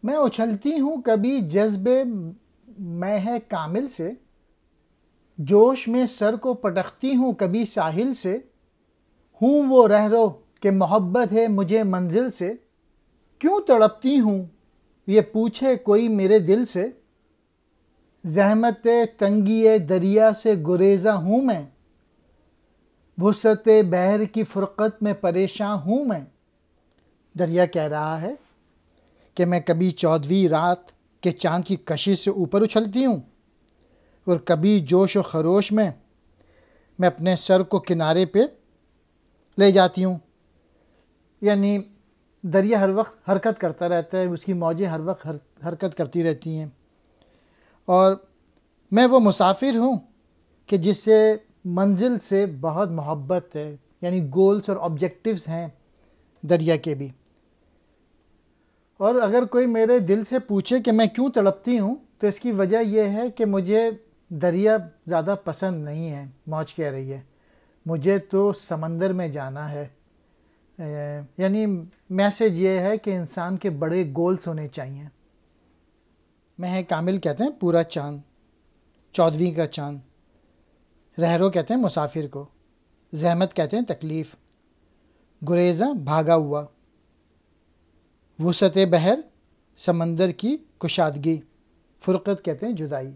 میں اچھلتی ہوں کبھی جذبے میں ہے کامل سے، جوش میں سر کو پٹکتی ہوں کبھی ساحل سے، ہوں وہ رہرو کہ محبت ہے مجھے منزل سے، کیوں تڑپتی ہوں یہ پوچھے کوئی میرے دل سے، زحمت تنگی دریا سے گریزاں ہوں میں، وسعت بحر کی فرقت میں پریشاں ہوں میں۔ دریا کہہ رہا ہے کہ میں کبھی 14ویں رات کے چاند کی کشش سے اوپر اچھلتی ہوں، اور کبھی جوش و خروش میں اپنے سر کو کنارے پہ لے جاتی ہوں۔ یعنی دریا ہر وقت حرکت کرتا رہتا ہے، اس کی موجیں ہر وقت حرکت کرتی رہتی ہیں، اور میں وہ مسافر ہوں کہ جس سے منزل سے بہت محبت ہے، یعنی گولز اور آبجیکٹیوز ہیں دریا کے بھی۔ اور اگر کوئی میرے دل سے پوچھے کہ میں کیوں تڑپتی ہوں، تو اس کی وجہ یہ ہے کہ مجھے دریا زیادہ پسند نہیں ہے۔ موج کہہ رہی ہے مجھے تو سمندر میں جانا ہے۔ یعنی میسیج یہ ہے کہ انسان کے بڑے گولز ہونے چاہیے۔ مہ کامل کہتے ہیں پورا چاند، 14ویں کا چاند۔ رہرو کہتے ہیں مسافر کو، زحمت کہتے ہیں تکلیف، گریزاں بھاگا ہوا، وسعت بحر سمندر کی کشادگی، فرقت کہتے ہیں جدائی۔